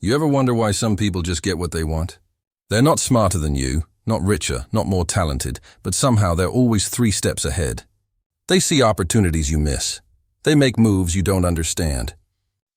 You ever wonder why some people just get what they want? They're not smarter than you, not richer, not more talented, but somehow they're always 3 steps ahead. They see opportunities you miss. They make moves you don't understand.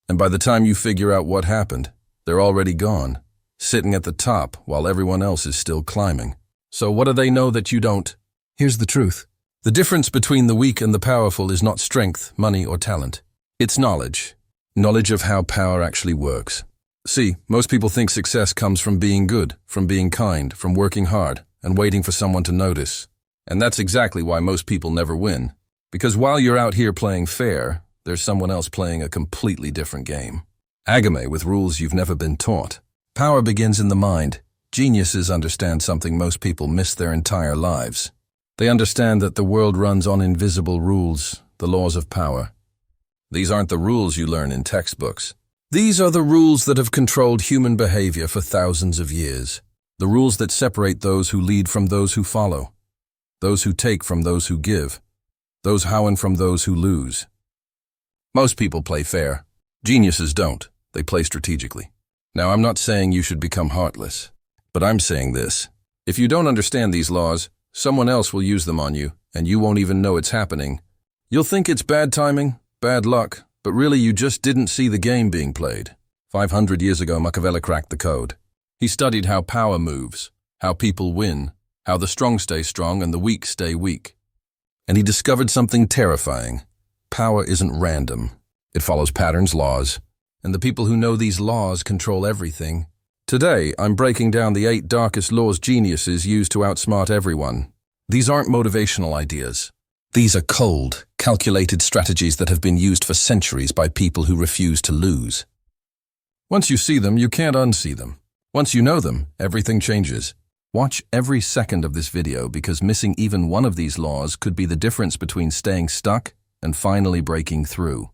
And by the time you figure out what happened, they're already gone, sitting at the top while everyone else is still climbing. So what do they know that you don't? Here's the truth. The difference between the weak and the powerful is not strength, money, or talent. It's knowledge. Knowledge of how power actually works. See, most people think success comes from being good, from being kind, from working hard, and waiting for someone to notice. And that's exactly why most people never win. Because while you're out here playing fair, there's someone else playing a completely different game. Agame with rules you've never been taught. Power begins in the mind. Geniuses understand something most people miss their entire lives. They understand that the world runs on invisible rules, the laws of power. These aren't the rules you learn in textbooks. These are the rules that have controlled human behavior for thousands of years. The rules that separate those who lead from those who follow. Those who take from those who give. Those who win from those who lose. Most people play fair. Geniuses don't. They play strategically. Now, I'm not saying you should become heartless, but I'm saying this. If you don't understand these laws, someone else will use them on you, and you won't even know it's happening. You'll think it's bad timing, bad luck, but really you just didn't see the game being played. 500 years ago, Machiavelli cracked the code. He studied how power moves, how people win, how the strong stay strong and the weak stay weak. And he discovered something terrifying. Power isn't random. It follows patterns, laws, and the people who know these laws control everything. Today, I'm breaking down the 8 darkest laws geniuses use to outsmart everyone. These aren't motivational ideas. These are cold, calculated strategies that have been used for centuries by people who refuse to lose. Once you see them, you can't unsee them. Once you know them, everything changes. Watch every second of this video because missing even one of these laws could be the difference between staying stuck and finally breaking through.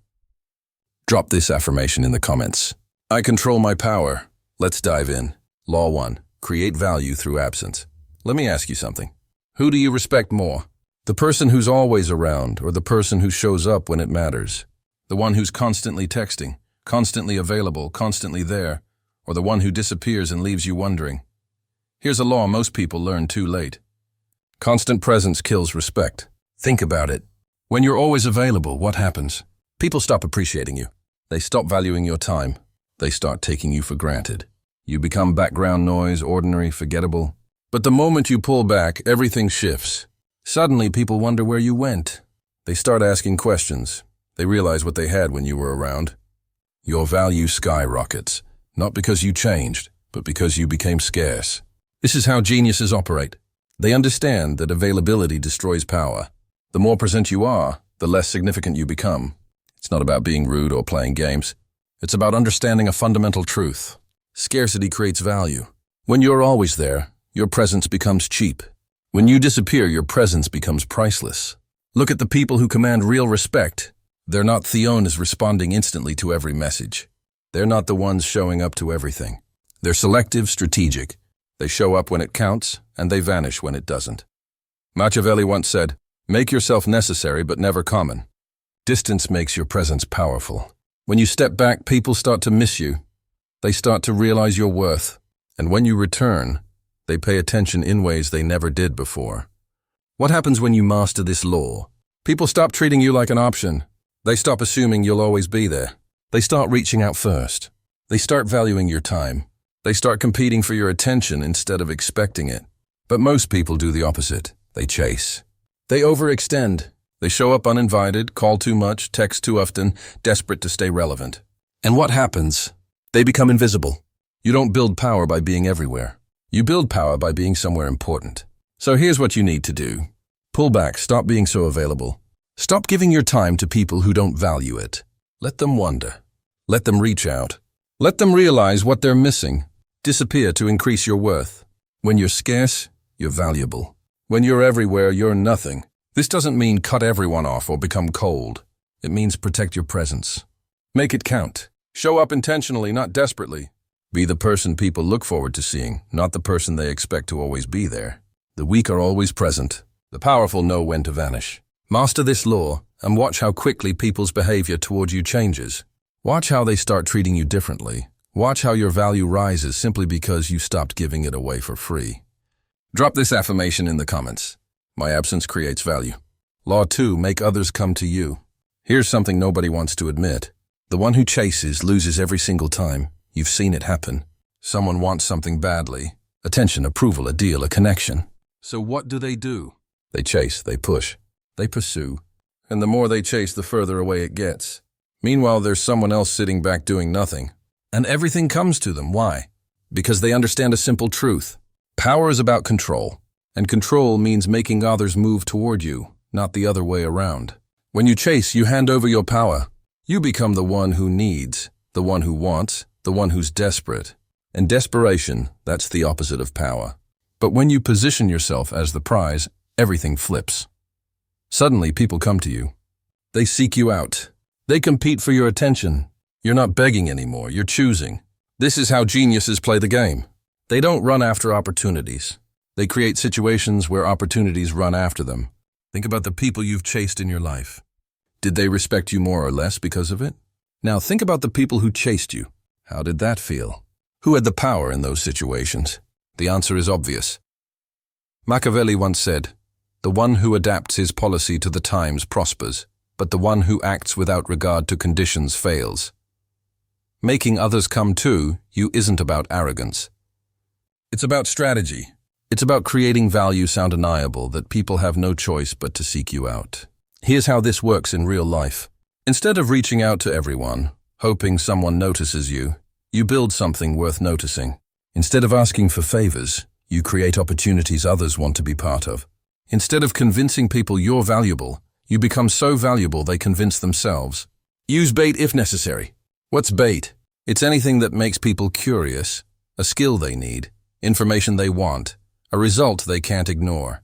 Drop this affirmation in the comments. I control my power. Let's dive in. Law 1. Create value through absence. Let me ask you something. Who do you respect more? The person who's always around or the person who shows up when it matters? The one who's constantly texting, constantly available, constantly there, or the one who disappears and leaves you wondering? Here's a law most people learn too late. Constant presence kills respect. Think about it. When you're always available, what happens? People stop appreciating you. They stop valuing your time. They start taking you for granted. You become background noise, ordinary, forgettable. But the moment you pull back, everything shifts. Suddenly, people wonder where you went. They start asking questions. They realize what they had when you were around. Your value skyrockets, not because you changed, but because you became scarce. This is how geniuses operate. They understand that availability destroys power. The more present you are, the less significant you become. It's not about being rude or playing games. It's about understanding a fundamental truth. Scarcity creates value. When you're always there, your presence becomes cheap. When you disappear, your presence becomes priceless. Look at the people who command real respect. They're not Theones responding instantly to every message. They're not the ones showing up to everything. They're selective, strategic. They show up when it counts, and they vanish when it doesn't. Machiavelli once said, "Make yourself necessary but never common." Distance makes your presence powerful. When you step back, people start to miss you. They start to realize your worth. And when you return, they pay attention in ways they never did before. What happens when you master this law? People stop treating you like an option. They stop assuming you'll always be there. They start reaching out first. They start valuing your time. They start competing for your attention instead of expecting it. But most people do the opposite. They chase. They overextend. They show up uninvited, call too much, text too often, desperate to stay relevant. And what happens? They become invisible. You don't build power by being everywhere. You build power by being somewhere important. So here's what you need to do. Pull back, stop being so available. Stop giving your time to people who don't value it. Let them wonder. Let them reach out. Let them realize what they're missing. Disappear to increase your worth. When you're scarce, you're valuable. When you're everywhere, you're nothing. This doesn't mean cut everyone off or become cold. It means protect your presence. Make it count. Show up intentionally, not desperately. Be the person people look forward to seeing, not the person they expect to always be there. The weak are always present. The powerful know when to vanish. Master this law and watch how quickly people's behavior toward you changes. Watch how they start treating you differently, Watch how your value rises simply because you stopped giving it away for free. Drop this affirmation in the comments. My absence creates value. Law 2, make others come to you. Here's something nobody wants to admit. The one who chases loses every single time. You've seen it happen. Someone wants something badly. Attention, approval, a deal, a connection. So what do? They chase, they push, they pursue. And the more they chase, the further away it gets. Meanwhile, there's someone else sitting back doing nothing. And everything comes to them. Why? Because they understand a simple truth. Power is about control. And control means making others move toward you, not the other way around. When you chase, you hand over your power. You become the one who needs, the one who wants, the one who's desperate. And desperation, that's the opposite of power. But when you position yourself as the prize, everything flips. Suddenly, people come to you. They seek you out. They compete for your attention. You're not begging anymore, you're choosing. This is how geniuses play the game. They don't run after opportunities. They create situations where opportunities run after them. Think about the people you've chased in your life. Did they respect you more or less because of it? Now think about the people who chased you. How did that feel? Who had the power in those situations? The answer is obvious. Machiavelli once said, "The one who adapts his policy to the times prospers, but the one who acts without regard to conditions fails." Making others come to you isn't about arrogance. It's about strategy. It's about creating value so undeniable that people have no choice but to seek you out. Here's how this works in real life. Instead of reaching out to everyone, hoping someone notices you, you build something worth noticing. Instead of asking for favors, you create opportunities others want to be part of. Instead of convincing people you're valuable, you become so valuable they convince themselves. Use bait if necessary. What's bait? It's anything that makes people curious, a skill they need, information they want, a result they can't ignore.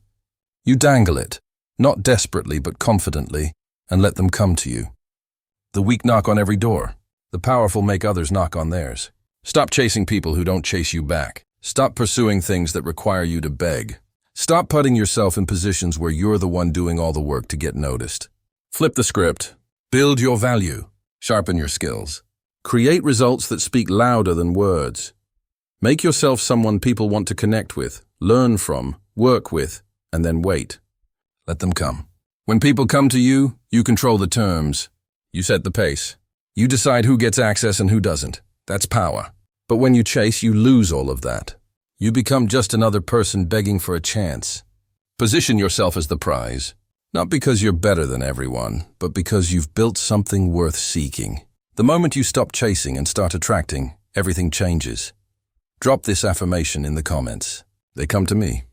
You dangle it, not desperately but confidently, and let them come to you. The weak knock on every door. The powerful make others knock on theirs. Stop chasing people who don't chase you back. Stop pursuing things that require you to beg. Stop putting yourself in positions where you're the one doing all the work to get noticed. Flip the script. Build your value. Sharpen your skills. Create results that speak louder than words. Make yourself someone people want to connect with, learn from, work with, and then wait. Let them come. When people come to you, you control the terms. You set the pace. You decide who gets access and who doesn't. That's power. But when you chase, you lose all of that. You become just another person begging for a chance. Position yourself as the prize. Not because you're better than everyone, but because you've built something worth seeking. The moment you stop chasing and start attracting, everything changes. Drop this affirmation in the comments. They come to me.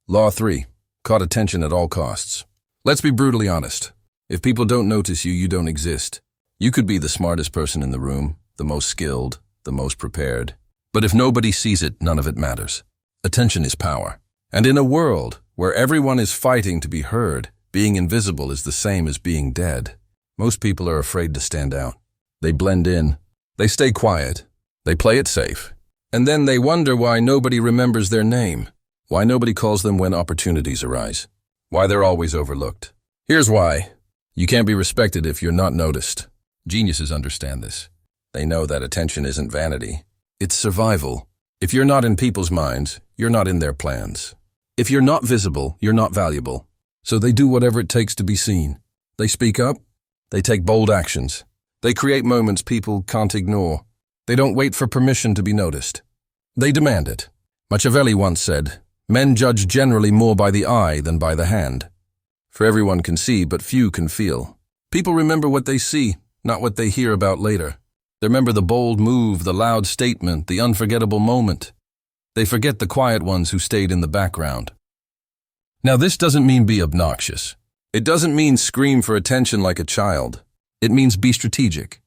Law 3. Caught attention at all costs. Let's be brutally honest. If people don't notice you, you don't exist. You could be the smartest person in the room, the most skilled, the most prepared. But if nobody sees it, none of it matters. Attention is power. And in a world where everyone is fighting to be heard, being invisible is the same as being dead. Most people are afraid to stand out. They blend in. They stay quiet. They play it safe. And then they wonder why nobody remembers their name, why nobody calls them when opportunities arise, why they're always overlooked. Here's why. You can't be respected if you're not noticed. Geniuses understand this. They know that attention isn't vanity. It's survival. If you're not in people's minds, you're not in their plans. If you're not visible, you're not valuable. So they do whatever it takes to be seen. They speak up. They take bold actions. They create moments people can't ignore. They don't wait for permission to be noticed. They demand it. Machiavelli once said, "Men judge generally more by the eye than by the hand." For everyone can see, but few can feel. People remember what they see, not what they hear about later. They remember the bold move, the loud statement, the unforgettable moment. They forget the quiet ones who stayed in the background. Now, this doesn't mean be obnoxious. It doesn't mean scream for attention like a child. It means be strategic.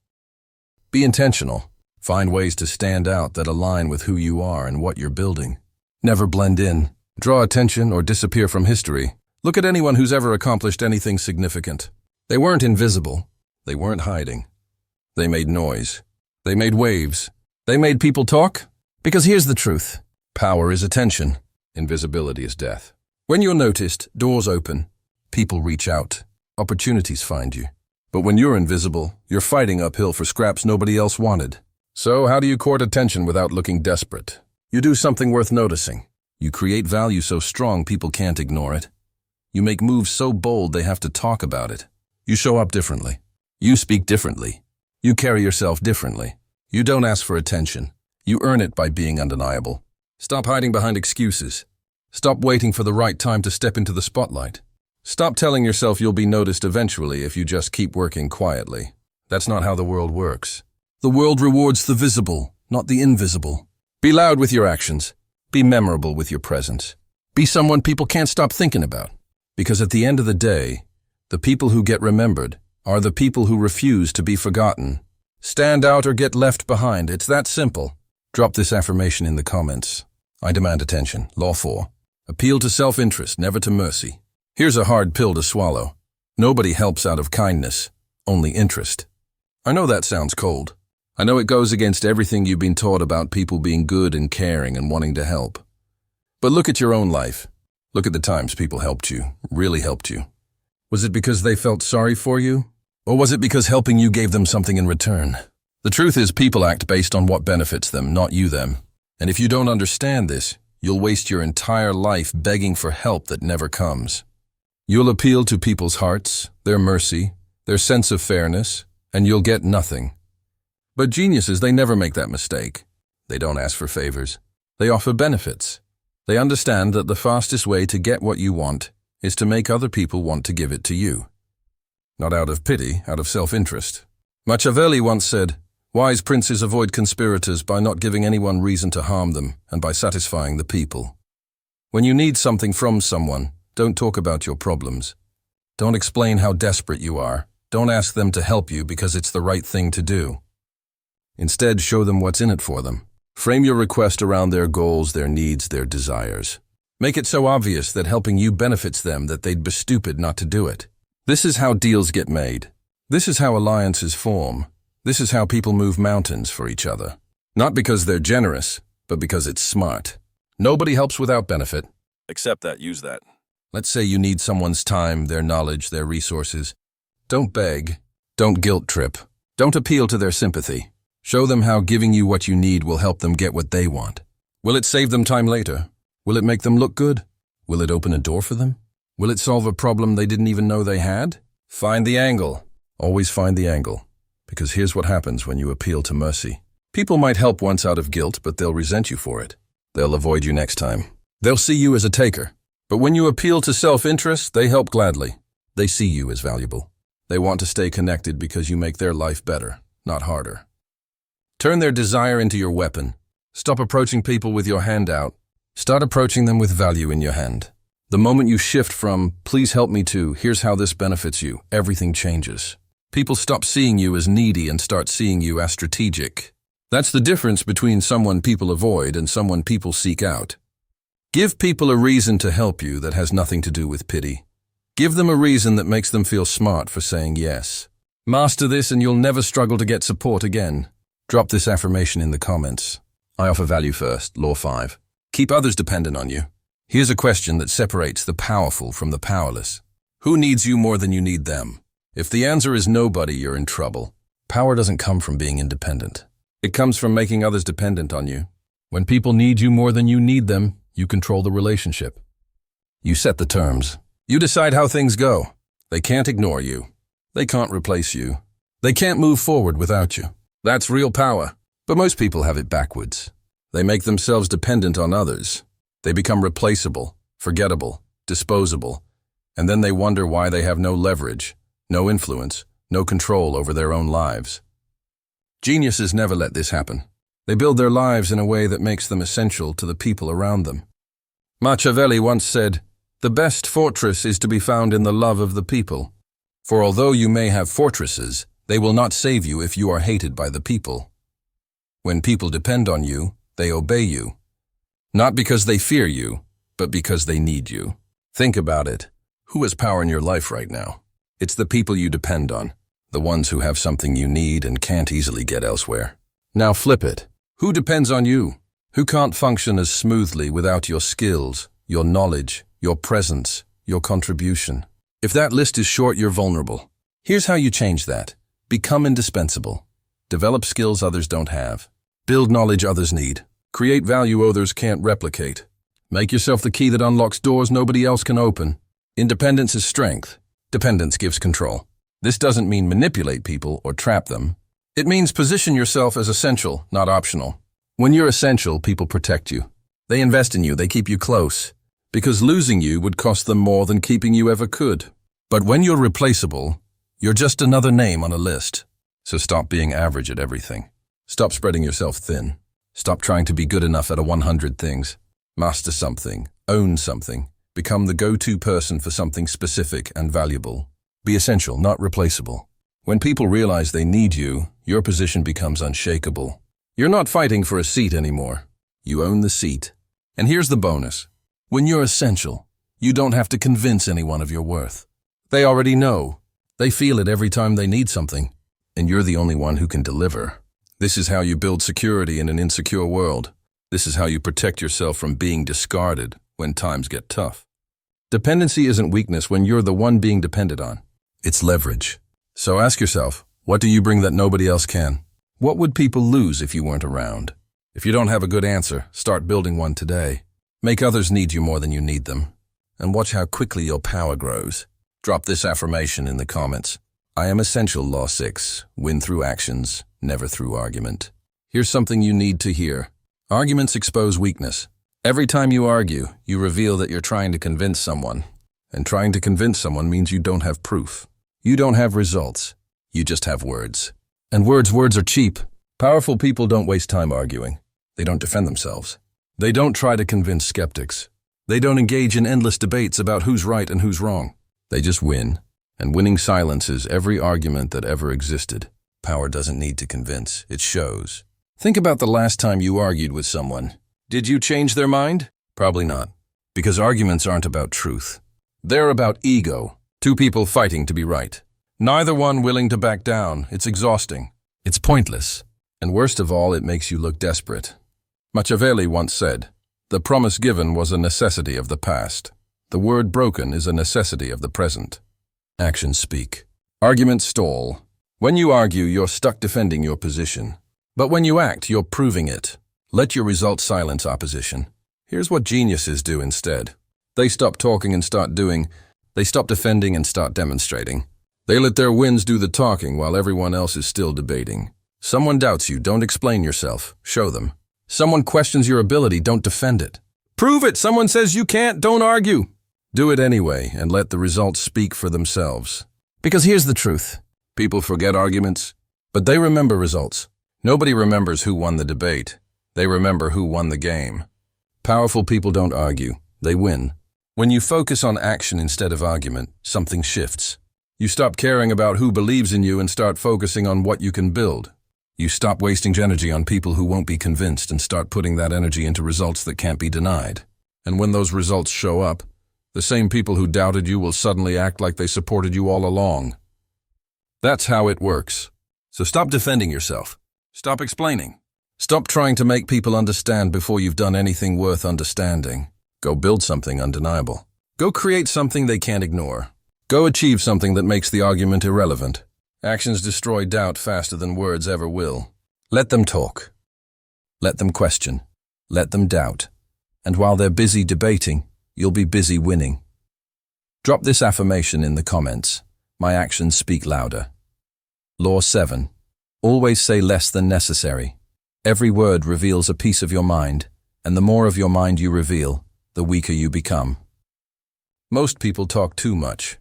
Be intentional. Find ways to stand out that align with who you are and what you're building. Never blend in, draw attention, or disappear from history. Look at anyone who's ever accomplished anything significant. They weren't invisible. They weren't hiding. They made noise. They made waves. They made people talk. Because here's the truth. Power is attention. Invisibility is death. When you're noticed, doors open. People reach out. Opportunities find you. But when you're invisible, you're fighting uphill for scraps nobody else wanted. So, how do you court attention without looking desperate? You do something worth noticing. You create value so strong people can't ignore it. You make moves so bold they have to talk about it. You show up differently. You speak differently. You carry yourself differently. You don't ask for attention. You earn it by being undeniable. Stop hiding behind excuses. Stop waiting for the right time to step into the spotlight. Stop telling yourself you'll be noticed eventually if you just keep working quietly. That's not how the world works. The world rewards the visible, not the invisible. Be loud with your actions. Be memorable with your presence. Be someone people can't stop thinking about. Because at the end of the day, the people who get remembered are the people who refuse to be forgotten. Stand out or get left behind. It's that simple. Drop this affirmation in the comments. I demand attention. Law 4. Appeal to self-interest, never to mercy. Here's a hard pill to swallow. Nobody helps out of kindness, only interest. I know that sounds cold. I know it goes against everything you've been taught about people being good and caring and wanting to help. But look at your own life. Look at the times people helped you, really helped you. Was it because they felt sorry for you? Or was it because helping you gave them something in return? The truth is people act based on what benefits them, not you them. And if you don't understand this, you'll waste your entire life begging for help that never comes. You'll appeal to people's hearts, their mercy, their sense of fairness, and you'll get nothing. But geniuses, they never make that mistake. They don't ask for favors. They offer benefits. They understand that the fastest way to get what you want is to make other people want to give it to you. Not out of pity, out of self-interest. Machiavelli once said, "Wise princes avoid conspirators by not giving anyone reason to harm them and by satisfying the people." When you need something from someone, don't talk about your problems. Don't explain how desperate you are. Don't ask them to help you because it's the right thing to do. Instead, show them what's in it for them. Frame your request around their goals, their needs, their desires. Make it so obvious that helping you benefits them that they'd be stupid not to do it. This is how deals get made. This is how alliances form. This is how people move mountains for each other. Not because they're generous, but because it's smart. Nobody helps without benefit. Accept that, use that. Let's say you need someone's time, their knowledge, their resources. Don't beg. Don't guilt trip. Don't appeal to their sympathy. Show them how giving you what you need will help them get what they want. Will it save them time later? Will it make them look good? Will it open a door for them? Will it solve a problem they didn't even know they had? Find the angle. Always find the angle. Because here's what happens when you appeal to mercy. People might help once out of guilt, but they'll resent you for it. They'll avoid you next time. They'll see you as a taker. But when you appeal to self-interest, they help gladly. They see you as valuable. They want to stay connected because you make their life better, not harder. Turn their desire into your weapon. Stop approaching people with your hand out. Start approaching them with value in your hand. The moment you shift from, "Please help me," to, "Here's how this benefits you," everything changes. People stop seeing you as needy and start seeing you as strategic. That's the difference between someone people avoid and someone people seek out. Give people a reason to help you that has nothing to do with pity. Give them a reason that makes them feel smart for saying yes. Master this and you'll never struggle to get support again. Drop this affirmation in the comments. I offer value first, Law 5. Keep others dependent on you. Here's a question that separates the powerful from the powerless. Who needs you more than you need them? If the answer is nobody, you're in trouble. Power doesn't come from being independent. It comes from making others dependent on you. When people need you more than you need them, you control the relationship. You set the terms. You decide how things go. They can't ignore you. They can't replace you. They can't move forward without you. That's real power. But most people have it backwards. They make themselves dependent on others. They become replaceable, forgettable, disposable, and then they wonder why they have no leverage, no influence, no control over their own lives. Geniuses never let this happen. They build their lives in a way that makes them essential to the people around them. Machiavelli once said, "The best fortress is to be found in the love of the people. For although you may have fortresses, they will not save you if you are hated by the people. When people depend on you, they obey you. Not because they fear you, but because they need you." Think about it. Who has power in your life right now? It's the people you depend on, the ones who have something you need and can't easily get elsewhere. Now flip it. Who depends on you? Who can't function as smoothly without your skills, your knowledge, your presence, your contribution? If that list is short, you're vulnerable. Here's how you change that. Become indispensable. Develop skills others don't have. Build knowledge others need. Create value others can't replicate. Make yourself the key that unlocks doors nobody else can open. Independence is strength. Dependence gives control. This doesn't mean manipulate people or trap them. It means position yourself as essential, not optional. When you're essential, people protect you. They invest in you, they keep you close. Because losing you would cost them more than keeping you ever could. But when you're replaceable, you're just another name on a list. So stop being average at everything. Stop spreading yourself thin. Stop trying to be good enough at 100 things. Master something. Own something. Become the go-to person for something specific and valuable. Be essential, not replaceable. When people realize they need you, your position becomes unshakable. You're not fighting for a seat anymore. You own the seat. And here's the bonus. When you're essential, you don't have to convince anyone of your worth. They already know. They feel it every time they need something. And you're the only one who can deliver. This is how you build security in an insecure world. This is how you protect yourself from being discarded when times get tough. Dependency isn't weakness when you're the one being depended on. It's leverage. So ask yourself, what do you bring that nobody else can? What would people lose if you weren't around? If you don't have a good answer, start building one today. Make others need you more than you need them. And watch how quickly your power grows. Drop this affirmation in the comments. I am essential, Law 6. Win through actions, never through argument. Here's something you need to hear. Arguments expose weakness. Every time you argue, you reveal that you're trying to convince someone. And trying to convince someone means you don't have proof. You don't have results. You just have words. And words are cheap. Powerful people don't waste time arguing. They don't defend themselves. They don't try to convince skeptics. They don't engage in endless debates about who's right and who's wrong. They just win. And winning silences every argument that ever existed. Power doesn't need to convince. It shows. Think about the last time you argued with someone. Did you change their mind? Probably not. Because arguments aren't about truth. They're about ego. Two people fighting to be right. Neither one willing to back down. It's exhausting. It's pointless. And worst of all, it makes you look desperate. Machiavelli once said, "The promise given was a necessity of the past. The word broken is a necessity of the present." Actions speak. Arguments stall. When you argue, you're stuck defending your position. But when you act, you're proving it. Let your results silence opposition. Here's what geniuses do instead. They stop talking and start doing. They stop defending and start demonstrating. They let their wins do the talking while everyone else is still debating. Someone doubts you, don't explain yourself. Show them. Someone questions your ability, don't defend it. Prove it! Someone says you can't, don't argue. Do it anyway and let the results speak for themselves. Because here's the truth. People forget arguments, but they remember results. Nobody remembers who won the debate. They remember who won the game. Powerful people don't argue. They win. When you focus on action instead of argument, something shifts. You stop caring about who believes in you and start focusing on what you can build. You stop wasting energy on people who won't be convinced and start putting that energy into results that can't be denied. And when those results show up, the same people who doubted you will suddenly act like they supported you all along. That's how it works. So stop defending yourself. Stop explaining. Stop trying to make people understand before you've done anything worth understanding. Go build something undeniable. Go create something they can't ignore. Go achieve something that makes the argument irrelevant. Actions destroy doubt faster than words ever will. Let them talk. Let them question. Let them doubt. And while they're busy debating, you'll be busy winning. Drop this affirmation in the comments. My actions speak louder. Law 7. Always say less than necessary. Every word reveals a piece of your mind, and the more of your mind you reveal, the weaker you become. Most people talk too much.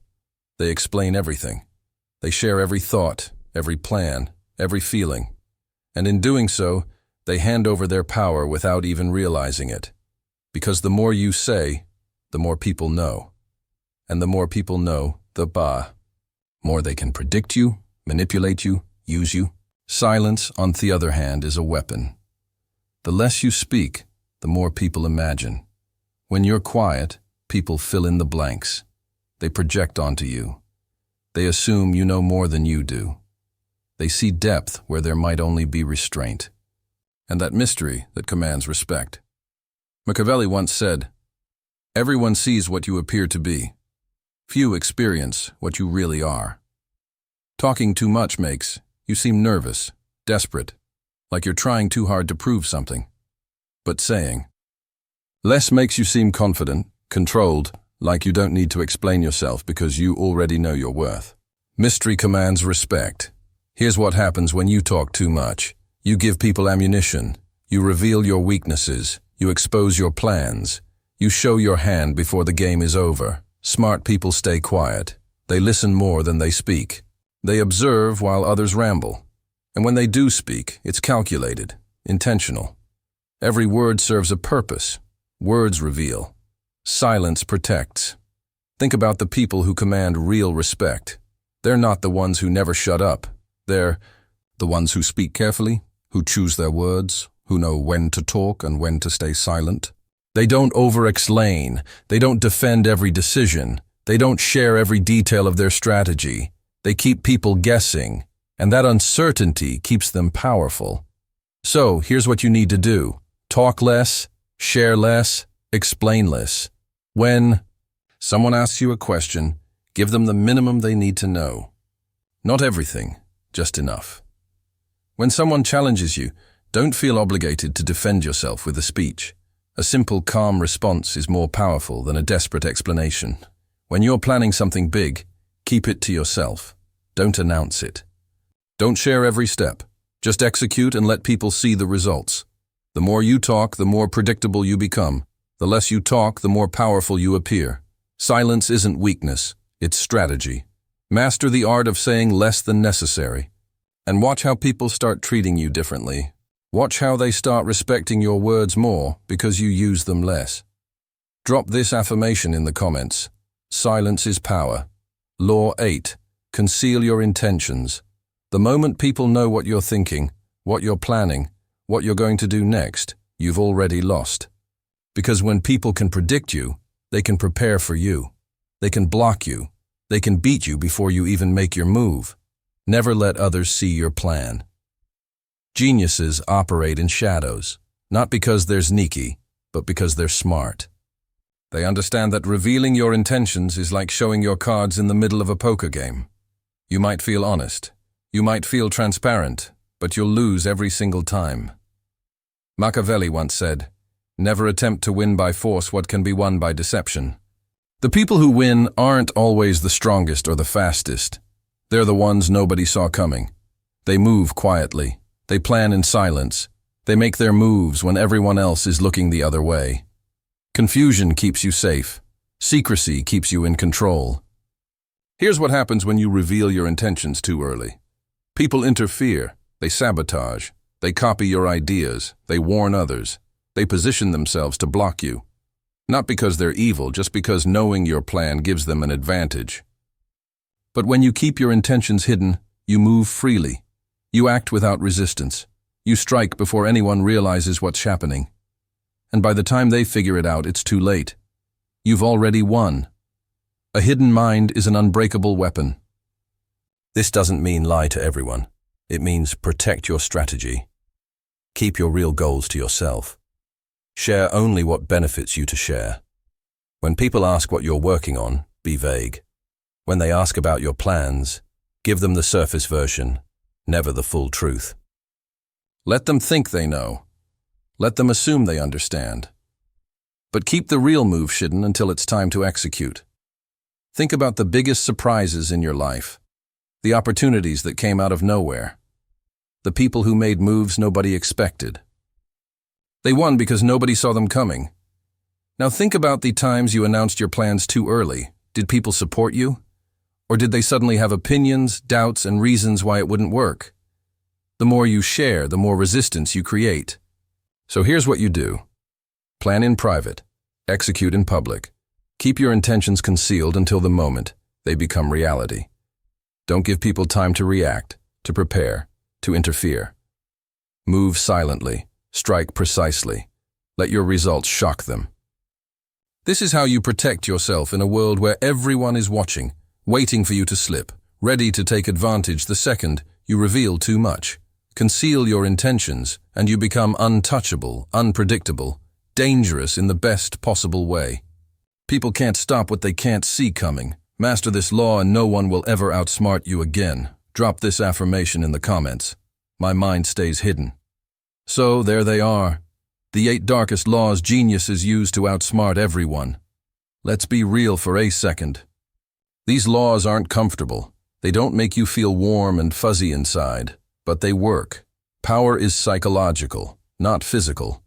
They explain everything. They share every thought, every plan, every feeling. And in doing so, they hand over their power without even realizing it. Because the more you say, the more people know. And the more people know, the more they can predict you, manipulate you, use you. Silence, on the other hand, is a weapon. The less you speak, the more people imagine. When you're quiet, people fill in the blanks. They project onto you. They assume you know more than you do. They see depth where there might only be restraint, and that mystery that commands respect. Machiavelli once said, "Everyone sees what you appear to be. Few experience what you really are." Talking too much makes you seem nervous, desperate, like you're trying too hard to prove something. But saying less makes you seem confident, controlled, like you don't need to explain yourself because you already know your worth. Mystery commands respect. Here's what happens when you talk too much. You give people ammunition. You reveal your weaknesses. You expose your plans. You show your hand before the game is over. Smart people stay quiet. They listen more than they speak. They observe while others ramble. And when they do speak, it's calculated, intentional. Every word serves a purpose. Words reveal. Silence protects. Think about the people who command real respect. They're not the ones who never shut up. They're the ones who speak carefully, who choose their words, who know when to talk and when to stay silent. They don't over-explain. They don't defend every decision. They don't share every detail of their strategy. They keep people guessing, and that uncertainty keeps them powerful. So, here's what you need to do. Talk less, share less, explain less. When someone asks you a question, give them the minimum they need to know. Not everything, just enough. When someone challenges you, don't feel obligated to defend yourself with a speech. A simple, calm response is more powerful than a desperate explanation. When you're planning something big, keep it to yourself. Don't announce it. Don't share every step. Just execute and let people see the results. The more you talk, the more predictable you become. The less you talk, the more powerful you appear. Silence isn't weakness, it's strategy. Master the art of saying less than necessary. And watch how people start treating you differently. Watch how they start respecting your words more because you use them less. Drop this affirmation in the comments. Silence is power. Law 8. Conceal your intentions. The moment people know what you're thinking, what you're planning, what you're going to do next, you've already lost. Because when people can predict you, they can prepare for you. They can block you. They can beat you before you even make your move. Never let others see your plan. Geniuses operate in shadows, not because they're sneaky, but because they're smart. They understand that revealing your intentions is like showing your cards in the middle of a poker game. You might feel honest. You might feel transparent, but you'll lose every single time. Machiavelli once said, "Never attempt to win by force what can be won by deception." The people who win aren't always the strongest or the fastest. They're the ones nobody saw coming. They move quietly. They plan in silence. They make their moves when everyone else is looking the other way. Confusion keeps you safe. Secrecy keeps you in control. Here's what happens when you reveal your intentions too early. People interfere. They sabotage. They copy your ideas. They warn others. They position themselves to block you. Not because they're evil, just because knowing your plan gives them an advantage. But when you keep your intentions hidden, you move freely. You act without resistance. You strike before anyone realizes what's happening. And by the time they figure it out, it's too late. You've already won. A hidden mind is an unbreakable weapon. This doesn't mean lie to everyone. It means protect your strategy. Keep your real goals to yourself. Share only what benefits you to share. When people ask what you're working on, be vague. When they ask about your plans, give them the surface version, never the full truth. Let them think they know. Let them assume they understand. But keep the real move hidden until it's time to execute. Think about the biggest surprises in your life. The opportunities that came out of nowhere. The people who made moves nobody expected. They won because nobody saw them coming. Now think about the times you announced your plans too early. Did people support you? Or did they suddenly have opinions, doubts, and reasons why it wouldn't work? The more you share, the more resistance you create. So here's what you do. Plan in private. Execute in public. Keep your intentions concealed until the moment they become reality. Don't give people time to react, to prepare, to interfere. Move silently. Strike precisely. Let your results shock them. This is how you protect yourself in a world where everyone is watching, waiting for you to slip, ready to take advantage the second you reveal too much. Conceal your intentions, and you become untouchable, unpredictable, dangerous in the best possible way. People can't stop what they can't see coming. Master this law and no one will ever outsmart you again. Drop this affirmation in the comments. My mind stays hidden. So there they are. The 8 darkest laws geniuses use to outsmart everyone. Let's be real for a second. These laws aren't comfortable. They don't make you feel warm and fuzzy inside, but they work. Power is psychological, not physical.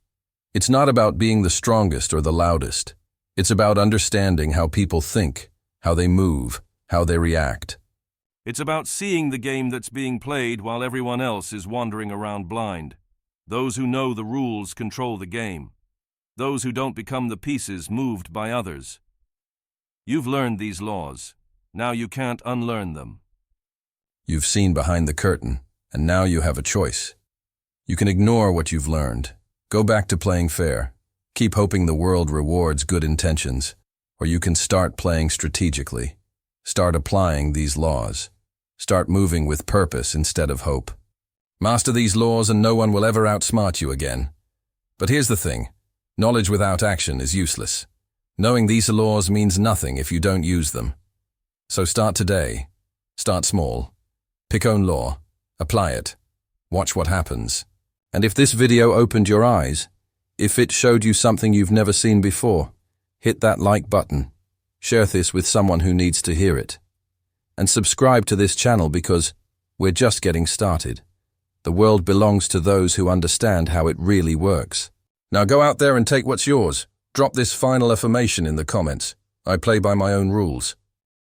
It's not about being the strongest or the loudest. It's about understanding how people think, how they move, how they react. It's about seeing the game that's being played while everyone else is wandering around blind. Those who know the rules control the game. Those who don't become the pieces moved by others. You've learned these laws. Now you can't unlearn them. You've seen behind the curtain, and now you have a choice. You can ignore what you've learned. Go back to playing fair. Keep hoping the world rewards good intentions. Or you can start playing strategically. Start applying these laws. Start moving with purpose instead of hope. Master these laws and no one will ever outsmart you again. But here's the thing. Knowledge without action is useless. Knowing these laws means nothing if you don't use them. So start today. Start small. Pick own law. Apply it. Watch what happens. And if this video opened your eyes, if it showed you something you've never seen before, hit that like button. Share this with someone who needs to hear it. And subscribe to this channel because we're just getting started. The world belongs to those who understand how it really works. Now go out there and take what's yours. Drop this final affirmation in the comments. I play by my own rules.